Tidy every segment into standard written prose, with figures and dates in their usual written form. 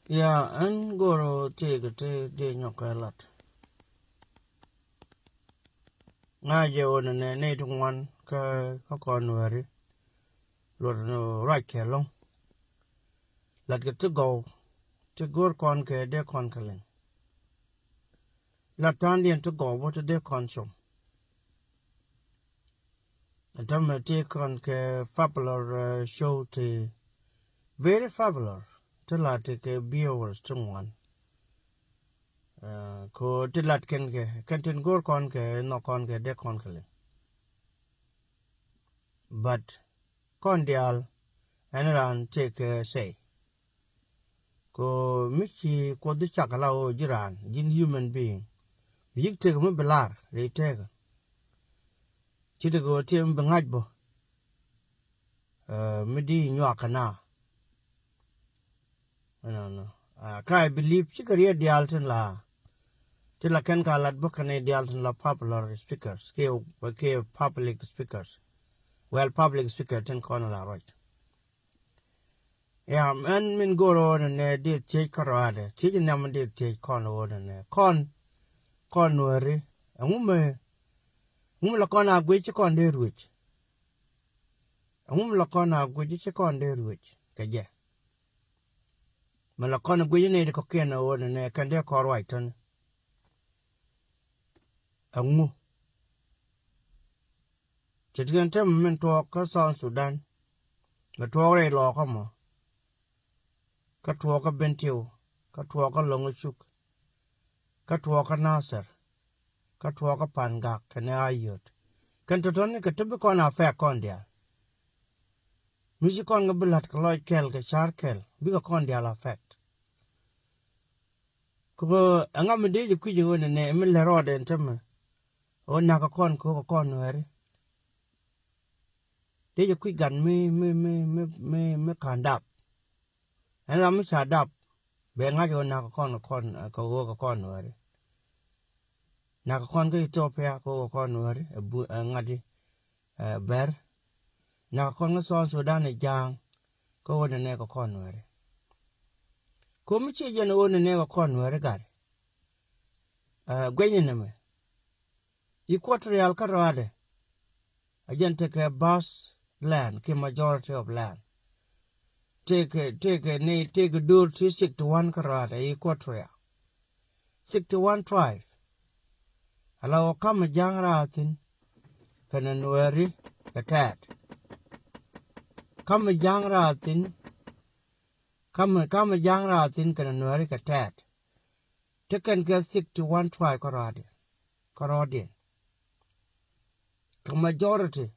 Yeah, and go take a day a lot. Now you on a native one, Nuer, Lord no right care long. Let get to go conquer their conquering. Let Tandian to go what they consume. A time take on fabular show to very fabular till I take a beer strong one. Ko till I can go conquer no conquer their conquering. But condial and around take say. Ko Michi ko the chakala o jiran, jin human being. Yik take me belar, they take. Chitago tim bangajbo, midi nyakana. No. I believe chikaria the alton la. Till I can call at Bukane the alton la popular speakers, ke public speakers. Well, public speaker ten corner la right. Yeah, and min go on and did take carade. Chicken naman did take corner and con worry. A woman la con a gwitch con dear witch. A woman la con a gwitch con dear witch. Kaja. Malakona gwinate cocaine or and can they call right on a moo. Chitgan temperament talk a South Sudan, but to a law homo. Cut walk a bentio, cut walk a long chook, cut walk a nasser, cut walk a pangak, and a yurt. Can to tonic a typical affair condia. Music on a billet colloid kel, a shark kel, big a condial effect. Ko angamade you quit you in a name, Millerod and Timmer. O Nakakon cook a corner. They quick gun me can't up. And I'm shut up. Bang out your Nakakon a corner. Nakakon go Ethiopia, go corner, a ngadi, a bear. Nakakon sauce Sudan a jaang, go on the neck of corner. Come to you own the neck of corner, God. Gwenny. You quarter real carade. Again take a bus land, ke majority of land. Take a door to 61 karata, equatria. 61 tribe. Allow come a young ratin, can a Nueri, a tat. Come a young ratin, come a young ratin, can a Nueri, a tat. Take and get 61 tribe karadi. Come majority.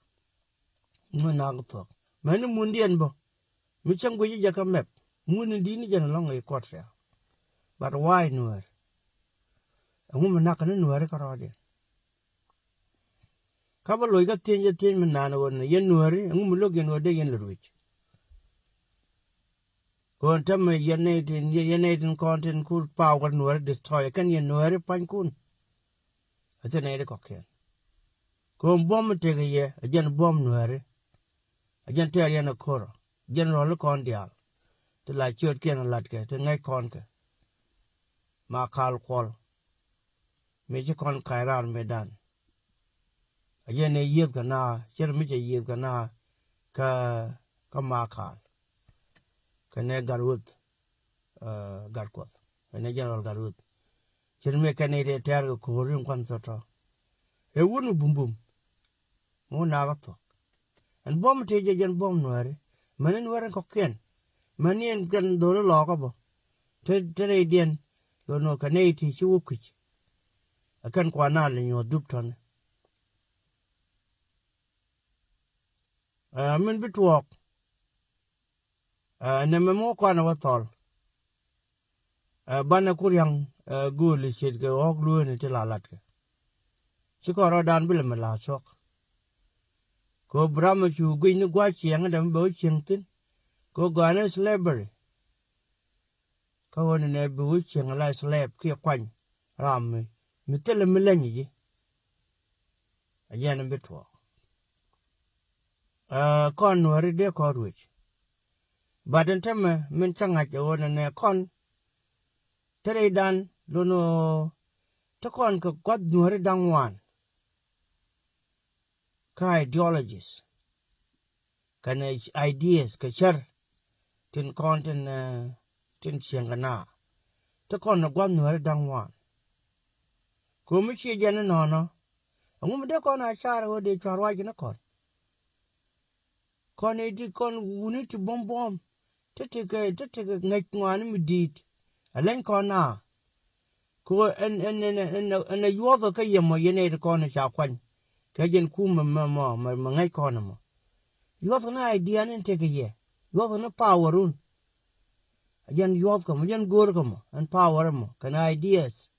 No nagatok. Many mundian bo. Micham go yaka map. Moon and dini jan along a quarter. But why Nuer? A woman not gonna Nuer karadi. Kabalo got tin nana on the yen Nueri, and woman looking or day in the rich. Go and tell me yenating content could power Nuer destroy. Can you Nueri pankun? At an 8 o'clock. Go and bomb take a year, a gen bomb Nueri. A gentarian a coro. General condial. To like church can a latke, to night conque. Makal qual. Major con kairan medan. Again a year gana, Jeremiah year gana, makal. Cane garwood, garquoth, and a general garwood. Jeremiah canade tergo corium concerto. A wooden boom. More nagato. And bomb take and bomb noir. Manin were a cocaine. Many and gandolo logabo. Teradian, no canati, chukich. A can quanal in your dupton. Min bit walk. Never more quan of a thol. Banna Kuriang, good, she'd go all glue until I latka. She got her down Billam a la shock. Go Brahma, you go in the guachi and them both chintin. Go Ghana's library. Go on in a bewitching a light slab, keep quine. Ram me. Me tell a millennia. Again a bit walk. Con no ready cordwich. But in time, men chang at your own and a con, tere dan lono ta kon ka kwat Nuer dang wan ka ideologies kana ideas ka char tin kon tin siangana ta kon na gwan Nuer dang wan ko mi chi jana no ngum de kon a char ho de charwa gina kon e di kon wuni ti bom tete ke ngai ngwan mi dit alen kon na ko en yodo ka yemo yene kon cha kwan ka jen ku ma ngai kon mo yodo na idea nen te ke ye yodo na powerun jen yodo ko jen gor ko mo en power mo kana ideas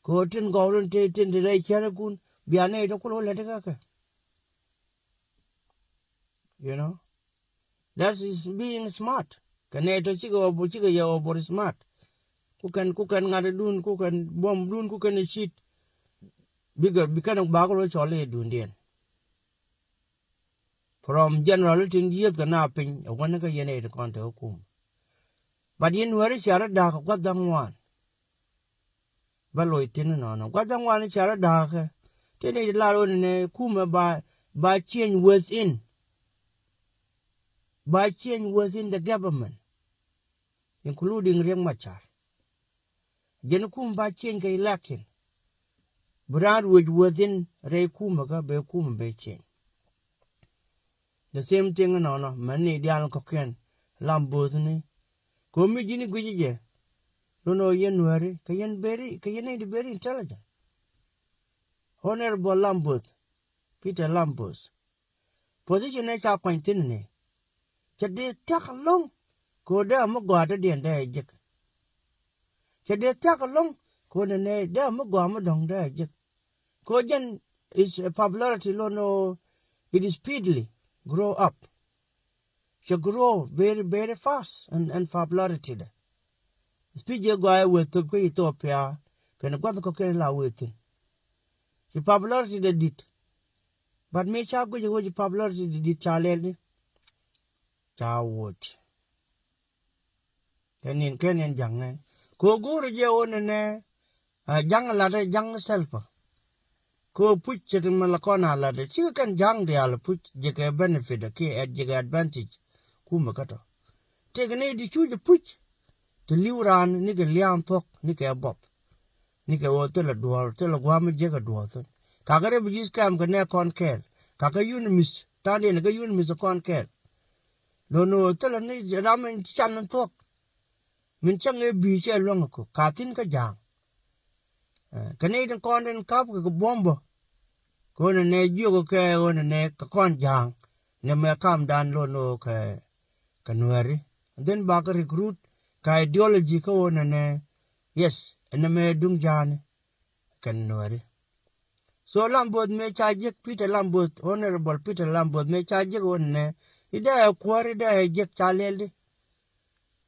ko tin gowrun te tin de chere kun biane to ko le ka you know that is being smart kana to chigo yo bor smart kukan ngade dun kukan bom dun kukan shit biga bikan bagolo chole dun from general tin yet kana pin wana ka yene de konte hukum but yin wari chara da ka gwadangwan baloy tin no gwadangwan chara da ka tene laro ne kuma ba change within the government including Riek Machar jen kum ba change ka election brand within re kuma ka be kuma be change the same thing no mani dial ko ken lambos ni ko mi jini gujije no yen wari ka yen very intelligent honorable lambos Peter Lambos position ne cha kwantin ne chade tak long ko da mo gwa da den da jik chade tak long ko ne da mo gwa mo dong da jik ko jen is popularity no it is speedily grow up. She grow very fast and popularity. Speed you go with to Ethiopia, can go to cocaine la with it. The popularity they did. But me shall go you popularity did Charlie. Chawot. Then in Kenyan Jang. Go go to your own young ladder, young self. Ko put it in Malacona ladder. She can young the all put jig benefit, a key at jig advantage. Kumakata. Take an aid to the put. The liuran nigga liam thok nigga bop. Nigga will tell a dual, tell a guam jigger dual. Kagare bijis cam can near con care. Kaka unimis, tani and a unimis a con care. No, tell a nigga ramen chan and thok. Minchang a beach a longaco, katin ka jang. Canadian content cup with a bomber. Go on a neck, you go care on a neck, a con jang. Never come down low no care. Canuary. And then back a recruit. Ka ideology ko na yes and me dung jan kan nori so lambod me charge Peter Lambod honorable Peter Lambod me charge on ne ida kwari da je chalelde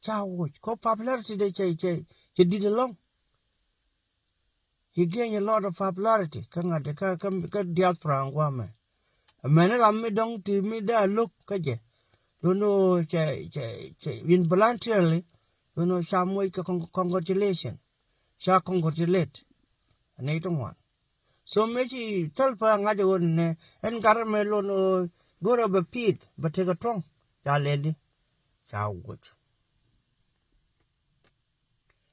chawo ko popularity de che did along he gained a lot of popularity kan ade ka diaspora ngwa me amene ram me dong ti mi da look ka je no che in voluntarily no shamoy ka congratulation sha congratulate ne to one so mechi talpa ngade won ne en garme lo no goro be pit but take a tong cha leli cha gut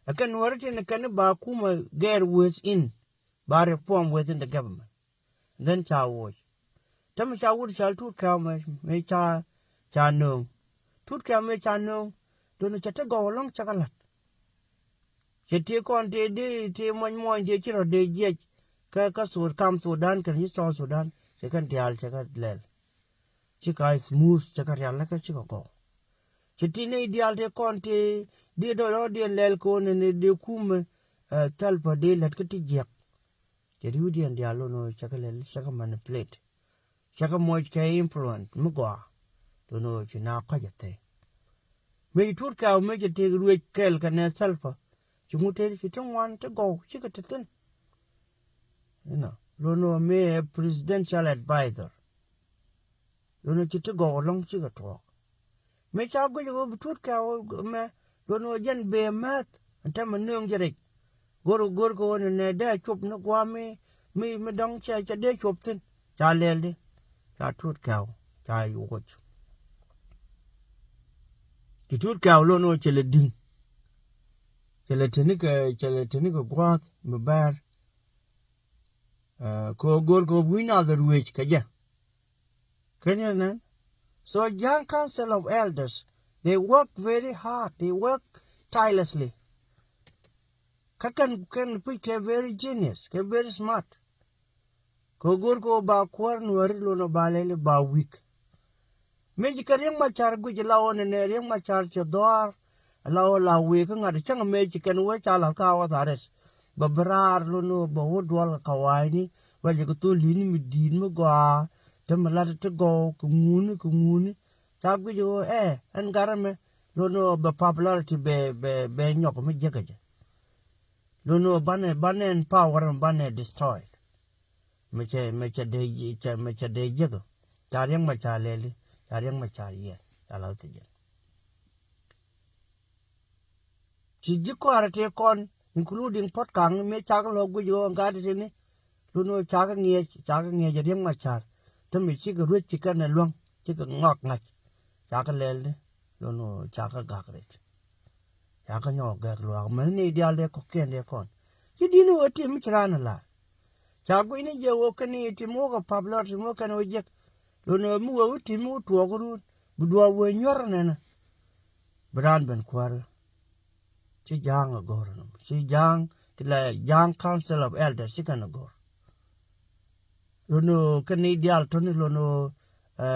akan warti ne kan ba kuma get within ba reform within the government then cha wo tam cha wut cha tut ka me cha no tut ka me cha no don cha te go long cha kala Cheti kon te mon te chiro de je ka sur kam Sudan kan yi so Sudan se kan tial se ka lel chika smooth se ka yalla ka chiko go cheti ne ideal te kon te de do de lel ko ne de kum talpa de lat ka ti je cheti udi an dialo no se ka lel se ka manipulate se ka mo ka influence mu go to no china ka jate me tur ka me te ruwe kel ka ne talpa Chumute chitongwan to go chikatatin. Lono me presidential advisor. Lono chitigo long chigato. Me chago you betut ka me lono jen be mat anh ta mình nương cho đấy gor ko ne de chụp nó qua mi dong cha de chụp tin cha lel đi cha tut cao cha yu ko ki tut cao lo no chele din chele tini ka gwat me bar ko gor ko buina the ruich ka ja kenya na so young council of elders they work very hard they work tirelessly can pick a very genius ke very smart ko gor ko ba kwar nuar lo no balele ba week meji ka riang machar gu la on ne riang machar che dor la we ka ngad chang meji ken we cha la ka wa dares ba brar lo no ba wo dwal ka wai ni wa je ko to lin mi din mo gwa te ma la te go ku mun ta gu jo an garame lo no ba popularity be nyok me je ka je lo no bane power bane destroyed meche de je ko ta riang machar le Ariang Macharia, allowed to get. Chijiko arate con, including Potkang, me chakalo guyo and garden, Luno chagang age, young machar, to me chicken rich chicken and long, chicken knock nut, chakalel, Luno chaka gagret. Chakanyo gaglo, many diale cocaine their con. She didn't know a Tim Chiranala. Chaguini Jawokani, Timoga, Pablo, Timokan, Ojek, Luno Mu, Timu, Tuoguru. Budwa we nyornena bran ben kwar ci jang agor ci jang tila jang council of elders ci kan agor lono kani dial toni lono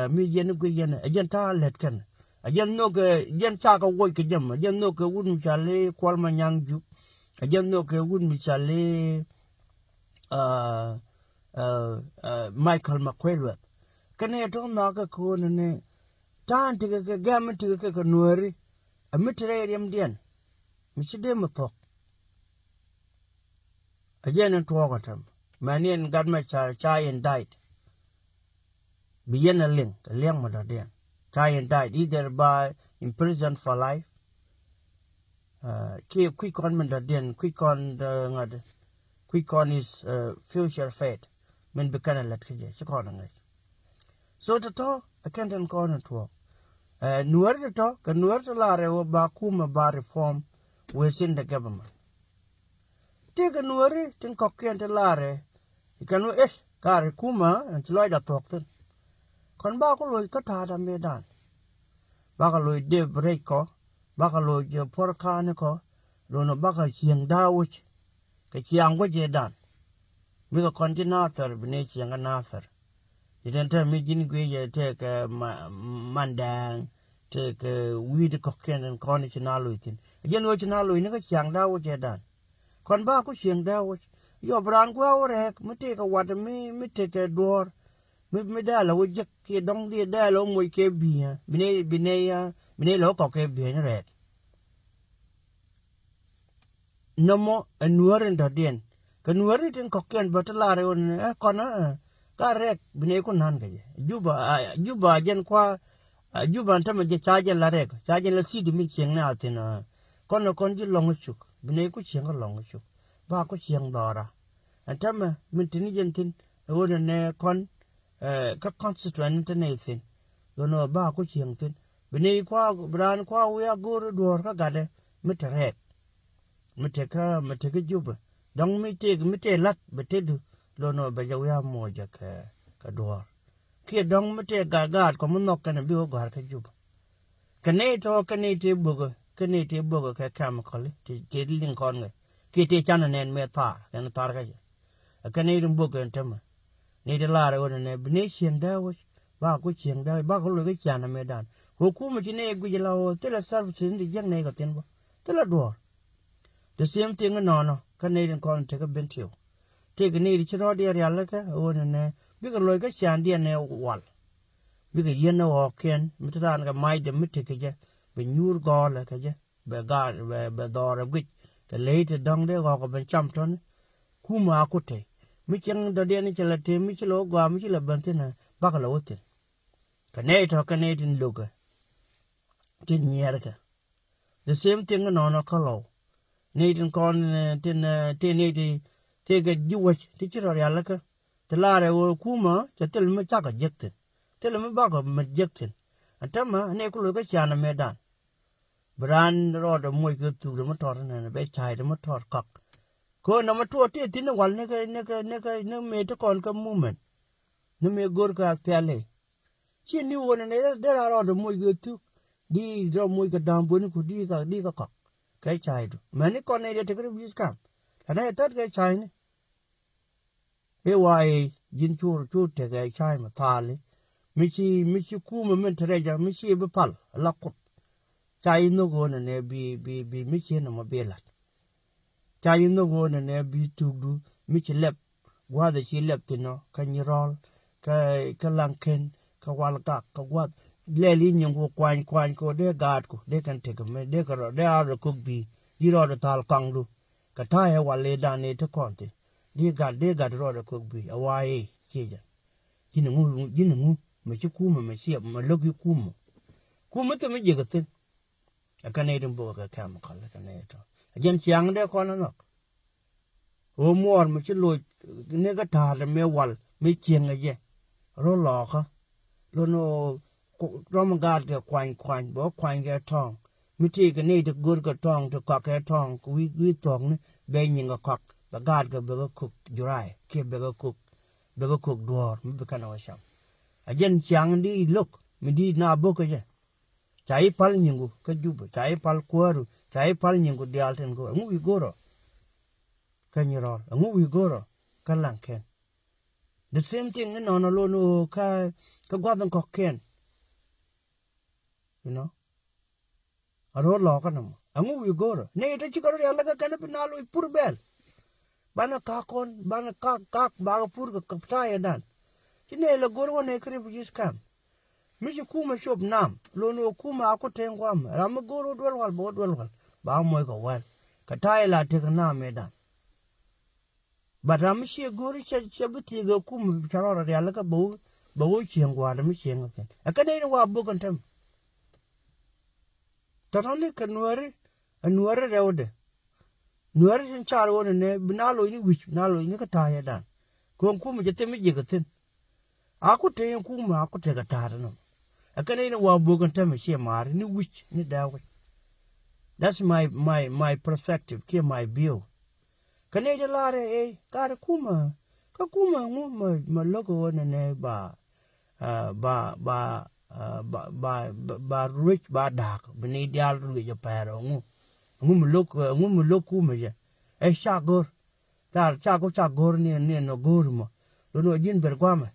mi yen ko yen ajen ta let kan ajen no ke yen cha ka wo ke jam ajen no ke wun chale kwal ma nyang ju ajen no ke wun mi chale Michael McQuilwet kane to na ka ko ne tan tiga ke gamen tiga ke nueri a mitre yam dien mi side mo tok again and twogatam manien gadma chai and died bien a liang mo da dien chai and died either by imprisoned for life quick on men da dien quick on his future fate men bekana let ke je ko ngai so to I can't go on to nuer to ka nuer to la re ba kuma ba reform within the government take a nuer tin kokken to la re ikanu kare kuma and loy da tok tin kon ba ko loy ka ta da medan ba ka loy de break ko ba ka loy je por kan ko lo no ba ka chiang da wuch ka chiang wo je dan mi ka kon ti na tar bine chiang na tar iden ta mi jin gwe je te ka mandang te ka wi de kokken and kon ti na loy tin jen wo ti na loy ne ka chiang da wo je dan kon ba ko chiang da wuch yo bran ko ore mi te ka wad mi te ka dor mi da la wujek ke dong di da lo mo ke bi bine lo ko ke bi ne ret no mo nuor en da den ka nuor tin ko ken batala re on ko na ka rek bine ko nan ga juba jen kwa juba ta ma je chaje la rek chaje la si di mi chen na tin kon ji long chuk bine ko chen ko long chuk ba ko chen dora antama min tin jen tin wona ne kon ka constituent nathan dono ba ko chiang tin bini kwa bran kwa we agor dor ka gade mitret miteka juba dong mite lat betedu lono ba jaw mo ja ka dor ke dong mite gagad ko munok kana bi go har ka juba kane te bugo ka kam kholi te lin kon nge ke te chana nen me kana tar ka kane rum bugo entama ni de la re ne bne chiang da wo ba ko chiang da ba ko lo ke chana medan hukuma ji ne gu la o te la service ni jang ne ga ten bo te la do the same thing no canadian kon te ka bentio te ga ni ri ro de ya la ka o ne bi ko lo ke chan de ne wal bi ga yen no ken mitran ga mai de mit ke je be nyur go la ke je be do re gwi ke le te dong de go ben cham ton kuma ko te mi chang da de ni chala te mi chlo gwa mi chla bantina bakala wote canadian loga tin yerka the same thing no kalo ne tin kon tin te ne te ga juwa ti chiro ya la ka te la re wo kuma te tel me ta ga jekte tel me ba ga me jekte atama ne ku lo ga chana medan bran ro da moy ga tu da motor ne be chai da motor kak ko na ma to te tin wal ne me to kon ka movement ne me gor ka pele chi ni wona ne de ra ro da moy ga tu di ro moy ga dam bo ni ku di ka kak cái chai do mani kon ne te kri bis kam ana tat cái chai ne e wai jin chu te cái chai ma thali mi chi ku ma men tre ja mi chi be pal la ko chai no go ne bi mi chi na ma be la chai no go ne bi tu du mi chi lep wa de chi lep ti no ka ni rol ka lang ken ka wal ka wa le li nyang ko kwan ko de gad ko de kan te ka me de ka ro de ar ko bi yiro de tal kang lu ka ta he wale da ne to konti de gad ro de ko bi awai che ja jin ngu me chi ku me chi ma lo ki ku me to me je ga tin ka ne dum bo ka kam ka ka ne to jen chiang de ko na no o mor me chi lo ne ga ta de me wal me chieng ge ro lo ka lo no rom gad ga kwan bo kwan ga tong mi ti ga ne de gur ga tong to ka ga tong wi tong ne be nyin ga kak ba gad ga be ga cook jurai ke be ga cook dor mi be kana wa sham a jen chang di look mi di na bo ka je chai pal nyingu ka juba chai pal kwaru chai pal nyingu di alten go ngu wi goro ka ni ro ngu wi goro ka lang ken the same thing no no lo no ka guaathenkapke you know aro lo ka nam angu wi goro ne ita chikaro ya la ka kana pinalo pur bel bana ka kon bana ka ba pur ka kapta ya dan chine la goro ne kri bujis kam mi ji kuma shop nam lo no kuma ko tengwam ram goro dwel wal bo dwel wal ba mo ko wal ka tai la te na me dan ba ram shi goro che buti ga kuma charora ya la ka bo chiengwa da mi chieng sen akane wa bo kan tam tatani ka nuare rewde nuare sin char wona ne binalo ni wich nalo ni ka ta ya dan ko kuma jete mi je gatin aku te kuma aku te ga tar no akane ni wa bo kan tam shi mar ni wich ni dawo that's my perspective ke my view kane de lare kar kuma ka kuma ngu ma logo wona ne ba rich ba dak bini dial ru je pero ngu mu lok kuma je shagor dar chagor ni no gormo lo no jin bergwama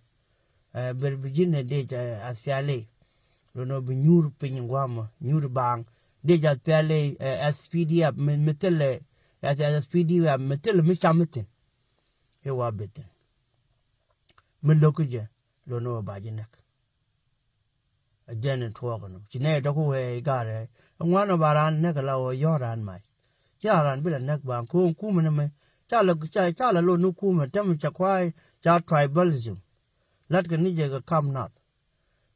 ber bijin de asfiale lo no binyur pinyngwama nyur bang de asfiale spdf metele spdf metele mi chamatin he wa beten min lokuje lo no bajinak ajen tuogono chine to ku he gare ngwana baran ne kala o yoran mai charan bila nek ba ku mena me chala lo nu ku me tem cha kwai cha tribalism lat ka ni je ga kam nat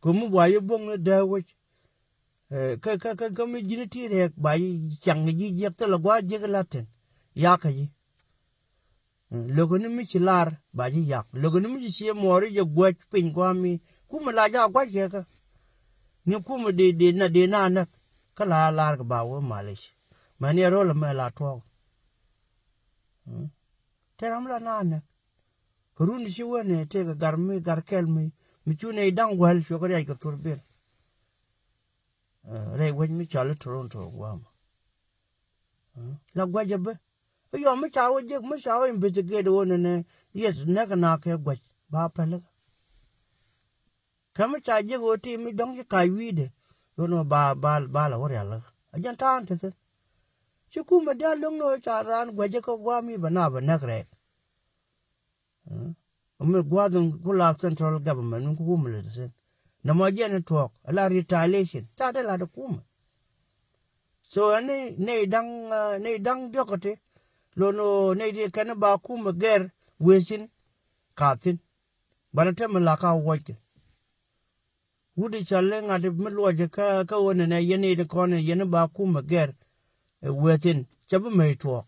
ku mu wa ye bong ne de wo ka mi jini ti re ba yi chang ni je ta la gwa je ga laten ya ka yi logo ni mi chilar ba ji yak logo ni mi chi mori je gwa pin kwa mi ku ma la ja gwa je ka ni kuma de na na kala lar ga bawo malish mani ro la mala to te ramla na kurun shi wone te ga garmi garkel mi chune dang wal sho ga ga turbe re wen mi chale toronto wa la gwa jabe yo mi chawo je mi chawo investigate wone ne yes na ka na ke gwa ba pele kama chaje go ti mi dong ji kai wi de no ba la wor ya la ajan tan te se chuku ma da long no cha ran gwa je ko gwa mi bana ba kre mi gwa dun ku la central government ku mu le se na ma je ne talk la retaliation ta de la de kuma so ne dang dokote lo no ne de kana ba kuma ger wesin katin bana te la ka woke wudi challe ngade mlo je ka wona ne yene de kone yene ba kuma ger within chabu may talk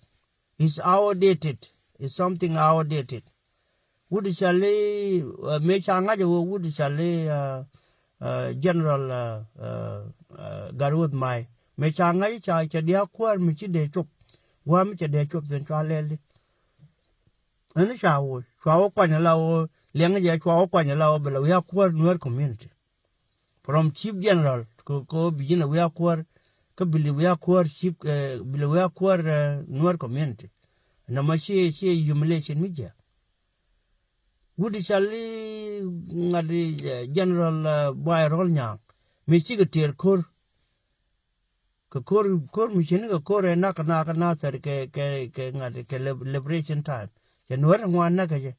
is outdated, is something outdated. Would shally make angajo would shally general garwood my make angai cha dia kwar mi chi de chop wa mi cha de chop den chale and shawo kwanya lao liang ya kwanya lao bela we kwar Nuer community from chief general ko begin we kwar ko bili we kwar chief bili we kwar Nuer community na ma she humiliation media would shally ngadi general boy rol nyang mi chi ga ter kor kor mi chi ga kor na ser ke ngadi ke liberation time ya Nuer ngwan na ke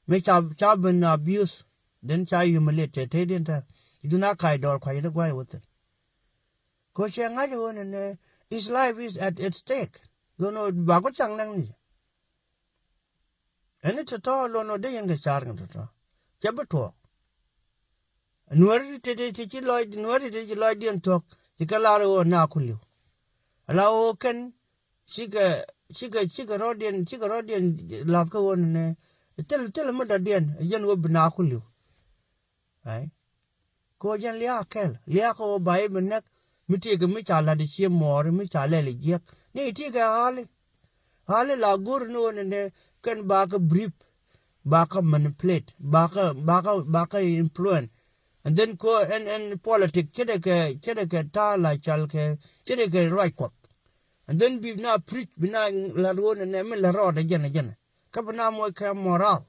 me cha ben abuse then cha humiliate te den ta you na kai dor kwa ina gwai with it ko che nga jo ne his life is at stake do no ba ko chang nang ni ene to lo no de yang char ng to che beto Nuer te chi loy Nuer te chi loy den tok ti kala ro na kulio ala o ken chiga rodien la ko ne tel mo da den yen wo bna kulio ai ko jan lia ko bai benek mi ti ga mi cha la de chi mor mi cha le je ni ti ga hale la gur no ne kan ba ka brief ba ka manipulate ba ka influence and then ko and politics chede ke ta la chal ke chede ke right ko and then be na preach bina la ro ne me la ro de jen ka bina mo ka moral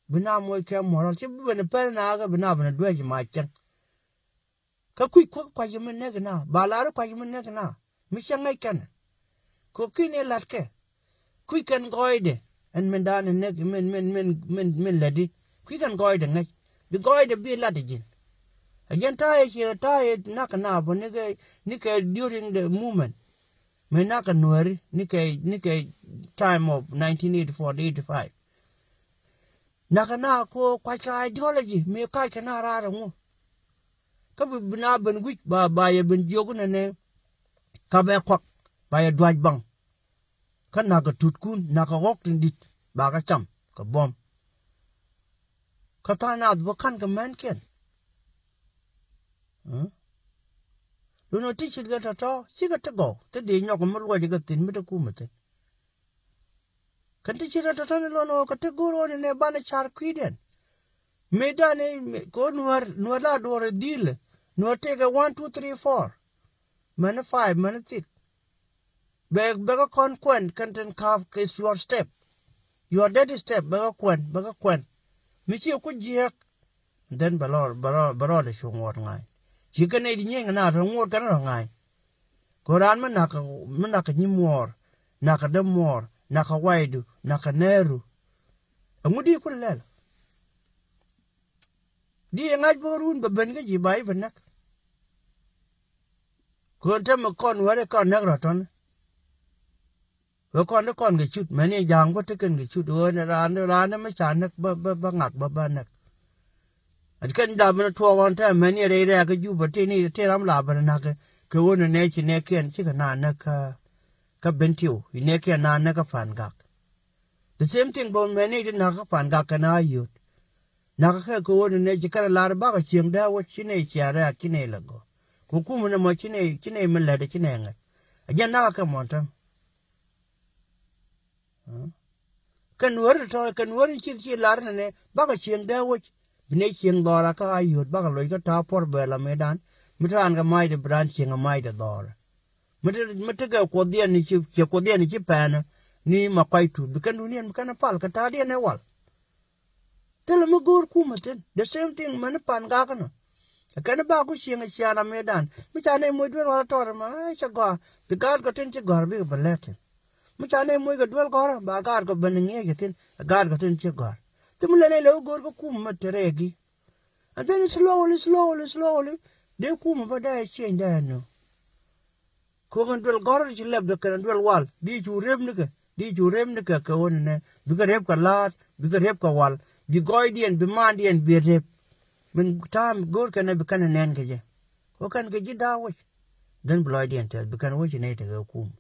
bina mo ke moral che bina pe na ga bina dwe ma chen ka kwa yim ne ga na ba la kwa yim ne ga na mi chen ngai kan ko kine lat ke kan goide en men dan ne men ledi kan goide ngai bi goide bi lat jin again ta na ka na bo ne ke during the movement me na ka Nuer ni ke time of 1984 85 na ko kwa cha ideology me ka na ra ngo ka bi na ben wi ba ye ben jogu ne ka be kwak ba ye dwaj bang ka na ka tutkun na ka wok tin dit ba ka cham ka bom ka ta na bo kan ka man ken lu no ti chi ga ta to si ga ta go te de nyok mo lo ga tin mi ta ku ma te kan ti chi ta ta ne lo no ka te go ro ne ba ne char kwiden me da ne ko Nuer la do re dil no te ga 1 2 3 4 man 5 man 6 Bega kon kan ten kaf is your step. Your daddy step bega kwen. Michi ku jiek then balor de shungor ngai. Chicken e nyeng na ngor kan ngai. Koran man naka nyimor, naka demor, naka waidu, naka neru. Amudi ku lel. Di ngai borun be ben ga jibai benak. Ko tem kon ware kon nak raton. Rồi con cái chút mấy này giang có cái chút rồi ra nó mới chán nó ba ngạc ba nè cái đào bên thua con thế mấy này đây ra cái chú bật này thế lắm là bên nè cái vốn này chỉ này kia chỉ cái nàn nó cái bên tiêu này kia nàn nó cái phản gạc the same thing bọn mấy này thì nó cái phản gạc cái nào yêu nó cái vốn này chỉ cái là ba cái chiang đào chỉ này chỉ ra chỉ này là go cũng mình mà chỉ này mình lại chỉ này ngay giờ nó cái món trăm kan Nuer chi lar ne ba ka chieng da wo ne chieng dora ka ayut ba ka loi ka ta por bela medan mitran ga mai de bran chieng mai de dora mit ga ko dia ni chi pan ni ma kwai tu kan dunien kan pal ka ta dia ne wal tel mo gor ku maten the same thing man pan ga kana kan ba ku chieng chiara medan mitane mo dwer wala tor ma cha ga bi gar ko ten chi gar bi balete Muchane muy ga dual gor ba gar ko benenge getin gar ko tin che gor tumle le gor ko kum matregi and then slowly de kum ba da change da no ko gan dual gor ji leb de kan dual wal di ju rem ne ka won ne bi ga rep ka lat bi ga rep ka wal bi goidien bi mandien bi rep min tam gor kan bi kan nen ke je ko kan ke ji da wo den bloy den te bikan wo ne te kum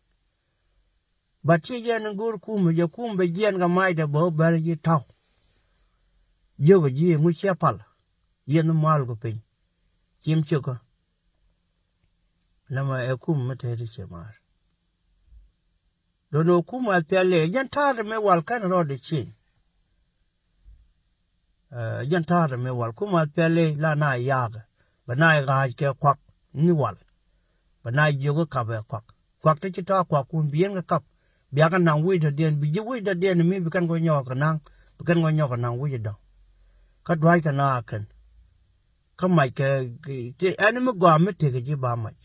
but chi yen gur kum je kum be yen ga mai de bo bar ji taw yo go ji mu chapal yen mal go pin chim chuko lama e kum mate ri chamar dono kum al pele jan tar me wal kan ro de chin jan tar me wal kum al pele la na yaga ba na ga ke kwak ni wal ba na yo go ka ba kwak te ta kwak kum bien ga kap bia kan nang wi de den bi ji wi de den mi bi kan go nyo ka nang bi kan go nyo ka nang wi de ka dwai ka na kan ka mai ke ti an me go me te ji ba mai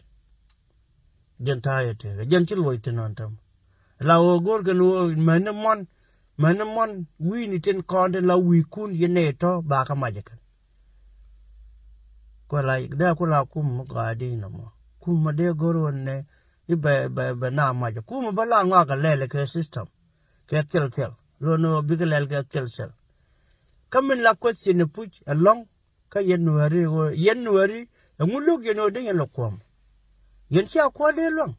jan ta ye te jan chi loi te non tam la o gor kan o manamon wi ni ten kon de la wi kun ye ne to ba ka ma je kan ko la da ko la kum ga di no mo kum ma de goro ne I ba na ma je kum ba la nga ga le ke system ke tel lo no bi ga le ke tel kamen la question ne puch along ka yen nuari nguluk ye no de yen lo kom yen cha ko de long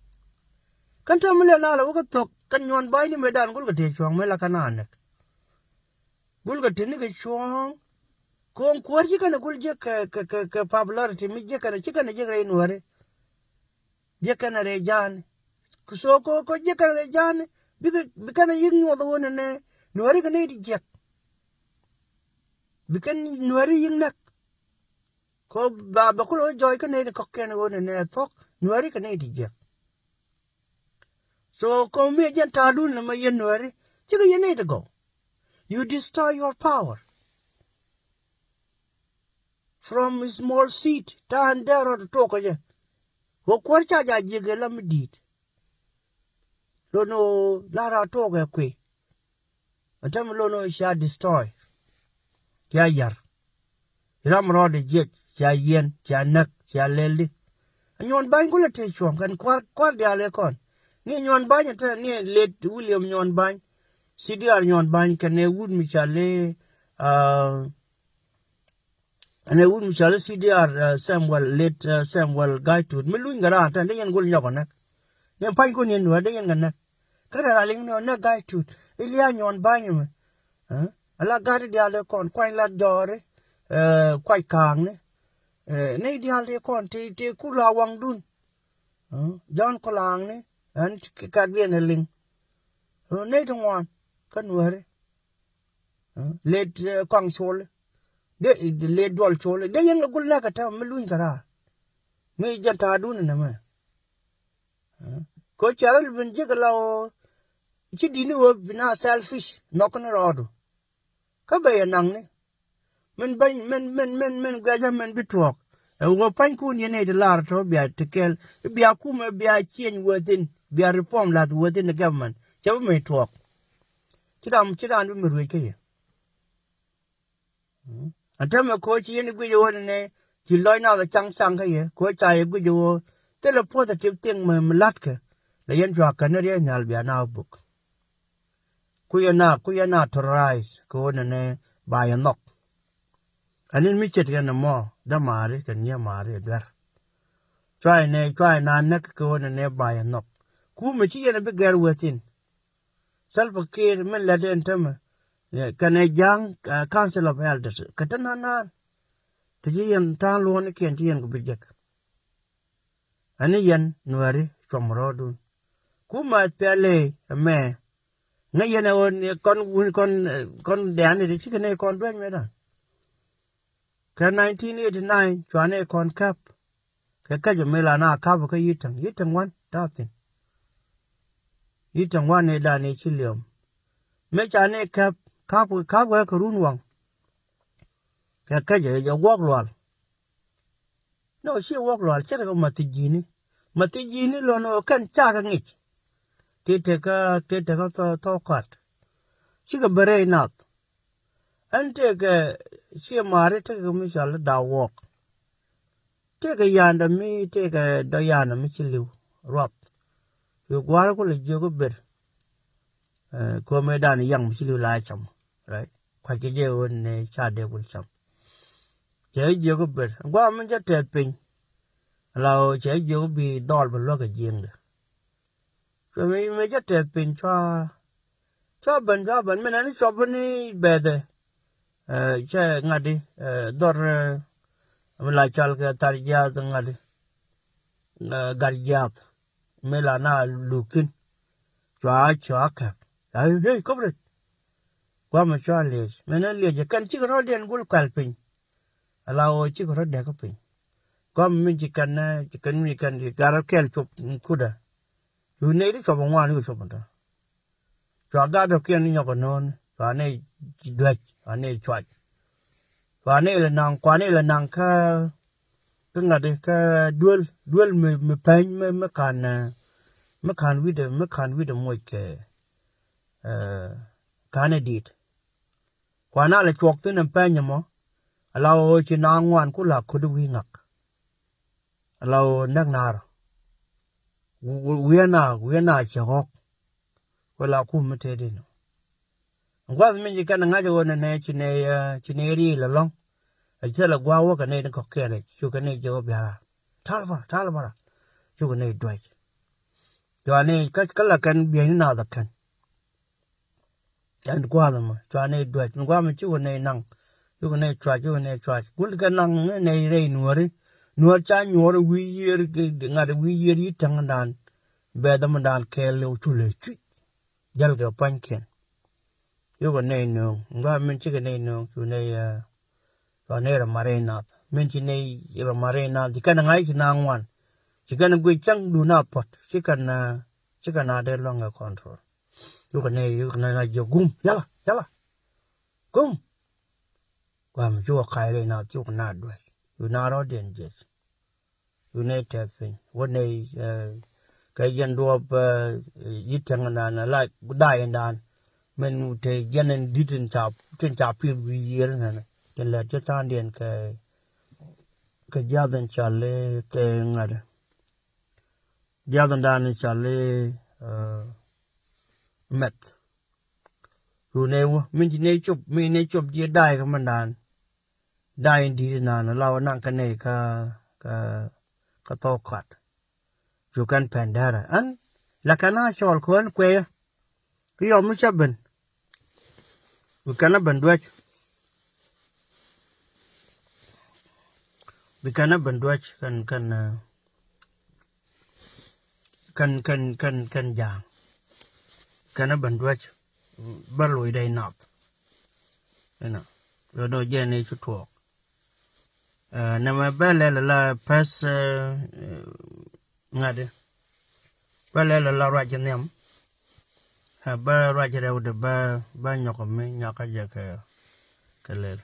kan ta mele na la ko tok kan nyon bai ni medan gul ga te chong me la kana ne gul ga te ni ga chong ko ko ji kana gul je ka popularity mi je kana je re nuari je kana re jan ku so ko je kana re jan bi kana yin yo do ne nuari ka ne di je bi kan nuari yin nak ko ba ko lo joy ka ne ko ken go ne tok nuari ka ne di je so ko me jan ta dun na ma yen nuari chi ga yen to go you destroy your power from a small seat ta andero to ko je ko ko cha ja je ga lam dit lo no la ra to ga kwe atam lo no sha destroy kya yar ram ro de je cha yen cha nak cha leli nyon ban ko le te chom kan kwar dia le kon ni nyon ban ta ni let William nyon ban CDR nyon ban kan ne wud mi chale ane wud mi chale CDR Samuel let Samuel gaitud mi lu ngara ta de yen gol nyoko nak yen pan ko ni no de yen ngana kada la ling no na gaitud ilia nyon ban mi ala gari dia le kon kwai la dore kwai kang ne ne dia le kon te ku la wang dun John Kolang ne an ka bien ling ne to wan kan were let Koang Chol de le dol Chol de yen gul na ka ta mluin kara me janta dun na ma ko charal bin je la o chi dinu wo bina selfish nokon rodu ka be nang ne men gaja men bitwok wo pan kun yene de lar to bia tekel bia kuma bia chen within bia reform la within the government chabu me talk chidam mi ruwe ke atama ko chi yene gwe yo ne chi loy na da chang ka ye ko cha ye gwe yo te le positive thing me lat ke le yen jwa ka ne re nyal bia na book ku ya na to rise ko ne ba ya nok anin mi chet gan mo da mare kan ya mare dar try na nak ko ne ba ya nok ku mi chi yene be gar within self care men la den tama kan jaang council of elders katana na ti yen ta lo ne ken ti yen go bijek ani yen nuari chomro dun ku ma pele me na yen on kon de ani ti ken kon ben me da ka 1989 chwane kon kap ka jamela na kap ka yitang wan ta tin yitang wan ne da ne chilium me chane kap ga kurun wang ka je wok lwal no shi wok lwal che ka matijini lo no kan cha ka ngich te ka to kat shi ka bere nat ante ka shi mare te ka mi shal da wok te ka yanda mi te ka da yana mi chiliu rop yo gwar ko le je go ber ko me dan yang mi chiliu la cham right kwa ke je won ne cha de gul cham je go ber gwa min ja te pin lao che jo bi dol ba lo ga jing de so me ja te pin cho ban me na ni so ban ni be de che ngadi dor la chal ga tar ja ngadi gar ja me la na luktin cho ka hey cobre qua mà cho liệt mà nó liệt chỉ cần chỉ có điện gul quẹt pin lao chỉ có để có pin qua mình chỉ cần mình cần thì gara kel chụp kuda you này đi chụp ngoan đi chụp đó cho gara kel ni nhọc non và này đuôi và này chuột và này là nàng qua này là nàng cái ngà đi cái dual me pen me can with môi cái can edit qua na là chuột tới nằm pen nhở lao chỉ nàng ngoan cũng là kudu wi ngak lao nắc nar wiena chỉ học wala ku mete đi nó qua mình chỉ cần ngay cho nên này chỉ này đi là long chỉ là qua cái này nó có cái này chú cái này cho bây giờ thal vào chú cái này đuổi cho này cái là cần biến nào đó cần anh qua rồi mà cho này đuổi qua mình chú cái này năng chú cái này try cũng cái năng này đây nuôi cha nuôi we year đi thằng đàn bé đâm đàn kêu lưu chú lệ chú giờ cái pan kiện chú cái này nó qua mình chỉ cái này nó chú này cho này là marina mình chỉ này là marina chỉ cần ngay chỉ năng ngoan chỉ cần quay chăng đủ nào pot chỉ cần để long cái control chú cái này là giờ gum yala gum qua mình chú khai đây nào chú cái nào đuổi chú nào đó đến chết chú này test phimวันnày cái dân đua ít thằng nào lại đại đàn mình thấy dân đi trên chạp phiêu vi này cho nên cho ta điền cái gia đình trả lệ tiền ngài gia đình đàn trả lệ mệt rồi nếu mình chỉ nên chụp gì đại cái mình đại đi nào lao năng cái này cái to quạt chú cần phèn đa rồi anh là cái nào cho con quê cái ông mới chấp bình cái nào bình đuôi Bikana bandwach kan jaang kana bandwach barloi dai nap ena do je ne chu thuok na ma bele la pas ngade bele la ra jenem ha ba ra jere de ba nyoko me nyaka je ka lel